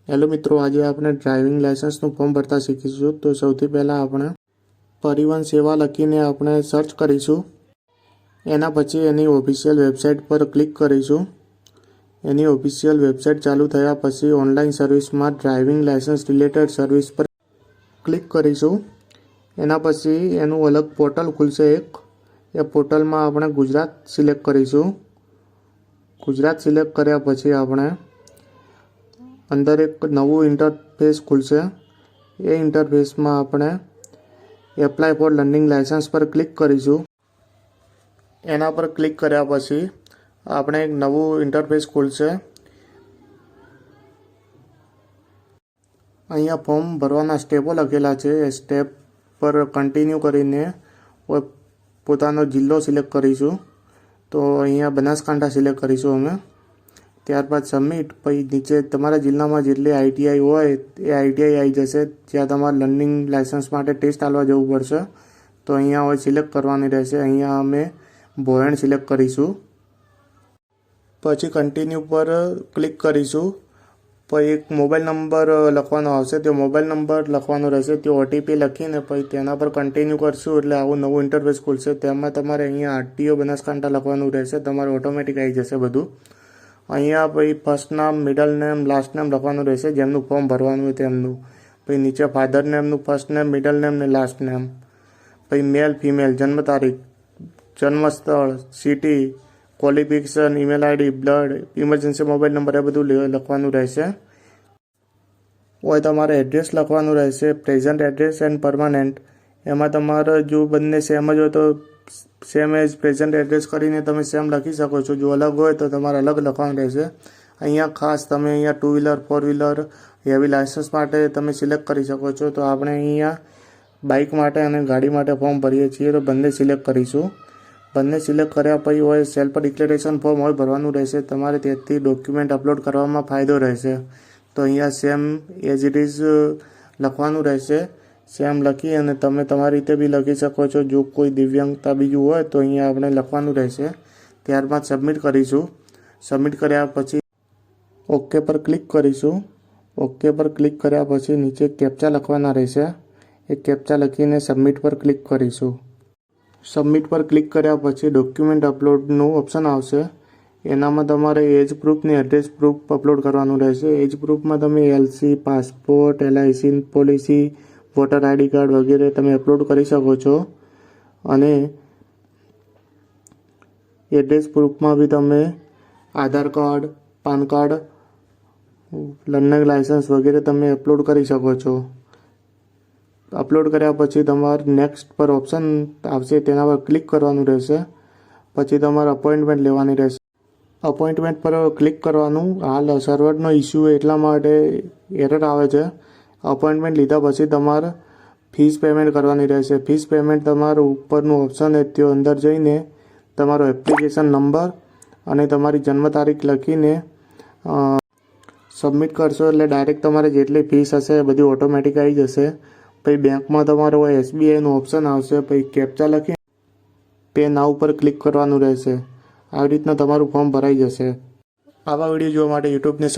Hello मित्रों, आज આપણે ડ્રાઇવિંગ લાયસન્સનું ફોર્મ ભરતા શીખીશું। તો સૌથી પહેલાં આપણે પરિવહન સેવા લખીને આપણે સર્ચ કરીશું। એના પછી એની ઓફિશિયલ વેબસાઇટ પર ક્લિક કરીશું। એની ઓફિશિયલ વેબસાઇટ ચાલુ થયા પછી ઓનલાઈન સર્વિસમાં ડ્રાઇવિંગ લાયસન્સ રિલેટેડ સર્વિસ પર ક્લિક કરીશું। એના પછી એનું અલગ પોર્ટલ ખુલશે એક। એ પોર્ટલમાં આપણે ગુજરાત સિલેક્ટ કરીશું। ગુજરાત સિલેક્ટ કર્યા પછી આપણે अंदर एक नवू इंटरफेस खुलशे। ए इंटरफेस में आपणे एप्लाय फॉर लर्निंग लायसन्स पर क्लिक करीशुं। एना पर क्लिक कर्या पछी आपणे एक नवू इंटरफेस खुलशे। अहींया फॉर्म भरवाना स्टेपो लखेला छे। ए स्टेप पर कंटीन्यू करीने पोतानो जिल्लो सिलेक्ट करीशुं। तो अहींया बनासकांठा सिलेक्ट करीशुं अमे। ત્યારબાદ સબમિટ। પછી નીચે તમારા જિલ્લામાં જેટલી આઈટીઆઈ હોય એ આઈટીઆઈ આવી જશે, જ્યાં તમારે લર્નિંગ લાયસન્સ માટે ટેસ્ટ આપવા જવું પડશે। તો અહીંયા હવે સિલેક્ટ કરવાની રહેશે। અહીંયા અમે ભોયણ સિલેક્ટ કરીશું। પછી કન્ટિન્યુ પર ક્લિક કરીશું। પછી એક મોબાઈલ નંબર લખવાનો આવશે, તે મોબાઈલ નંબર લખવાનો રહેશે। તે ઓટીપી લખીને પછી તેના પર કન્ટિન્યુ કરશું એટલે આવું નવું ઇન્ટરફેસ ખુલશે। તેમાં તમારે અહીંયા આરટીઓ બનાસકાંઠા લખવાનું રહેશે। તમારે ઓટોમેટિક આવી જશે બધું। અહીંયા પછી ફર્સ્ટ નામ, મિડલ નેમ, લાસ્ટ નેમ લખવાનું રહેશે, જેમનું ફોર્મ ભરવાનું હોય તેમનું। પછી નીચે ફાધર નેમનું ફર્સ્ટ નેમ, મિડલ નેમ ને લાસ્ટ નેમ। પછી મેલ, ફિમેલ, જન્મ તારીખ, જન્મ સ્થળ, city, qualification, email ID, blood, emergency mobile number એ બધું લખવાનું રહેશે। હોય તમારે એડ્રેસ લખવાનું રહેશે, પ્રેઝન્ટ એડ્રેસ એન્ડ પરમાનન્ટ। એમાં તમારે જો બંને સેમ જ હોય તો સેમ એઝ પ્રેઝન્ટ એડ્રેસ કરીને તમે સેમ લખી શકો છો। જો અલગ હોય તો તમારે અલગ લખવાનું રહેશે। અહીંયા ખાસ તમે અહીંયા 2 વ્હીલર, 4 વ્હીલર, હેવી લાયસન્સ માટે તમે સિલેક્ટ કરી શકો છો। તો આપણે અહીંયા બાઇક માટે અને ગાડી માટે ફોર્મ ભરીએ છીએ, તો બંને સિલેક્ટ કરીશું। બંને સિલેક્ટ કર્યા પછી હોય સેલ્ફ ડિક્લેરેશન ફોર્મ હોય ભરવાનું રહેશે। તમારે તેથી ડોક્યુમેન્ટ અપલોડ કરવામાં ફાયદો રહેશે। તો અહીંયા સેમ એઝ ઇટ ઇઝ લખવાનું રહેશે। સેમ લખી અને તમે તમારી રીતે બી લખી શકો છો। જો કોઈ દિવ્યાંગતા બીજું હોય તો અહીંયા આપણે લખવાનું રહેશે। ત્યારબાદ સબમિટ કરીશું। સબમિટ કર્યા પછી ઓકે પર ક્લિક કરીશું। ઓકે પર ક્લિક કર્યા પછી નીચે કેપ્ચા લખવાના રહેશે। એ કેપ્ચા લખીને સબમિટ પર ક્લિક કરીશું। સબમિટ પર ક્લિક કર્યા પછી ડોક્યુમેન્ટ અપલોડનું ઓપ્શન આવશે। એનામાં તમારે એજ પ્રૂફ ને એડ્રેસ પ્રૂફ અપલોડ કરવાનું રહેશે। એજ પ્રૂફમાં તમે LC, passport, LIC policy, voter ID card વગેરે તમે અપલોડ કરી શકો છો। અને એડ્રેસ પ્રૂફમાં બી તમે Aadhaar card, PAN card, learning licence વગેરે તમે અપલોડ કરી શકો છો। અપલોડ કર્યા પછી તમારે નેક્સ્ટ પર ઓપ્શન આવશે, તેના પર ક્લિક કરવાનું રહેશે। પછી તમારે અપોઇન્ટમેન્ટ લેવાની રહેશે। અપોઇન્ટમેન્ટ પર ક્લિક કરવાનું। હાલ સર્વરનો ઇસ્યુ એટલા માટે એરર આવે છે। અપોઇન્ટમેન્ટ લીધા પછી તમારે ફીસ પેમેન્ટ કરવાની રહેશે। ફીસ પેમેન્ટ તમારું ઉપરનું ઓપ્શન છે તે અંદર જઈને તમારો એપ્લિકેશન નંબર અને તમારી જન્મ તારીખ લખીને સબમિટ કરશો એટલે ડાયરેક્ટ તમારે જેટલી ફીસ હશે એ બધી ઓટોમેટિક આવી જશે। પછી બેંકમાં તમારો એસબીઆઈનું ઓપ્શન આવશે। પછી કેપ્ચા લખી પે નાઉ પર ક્લિક કરવાનું રહેશે। આવી રીતના તમારું ફોર્મ ભરાઈ જશે। આવા વિડીયો જોવા માટે યુટ્યુબને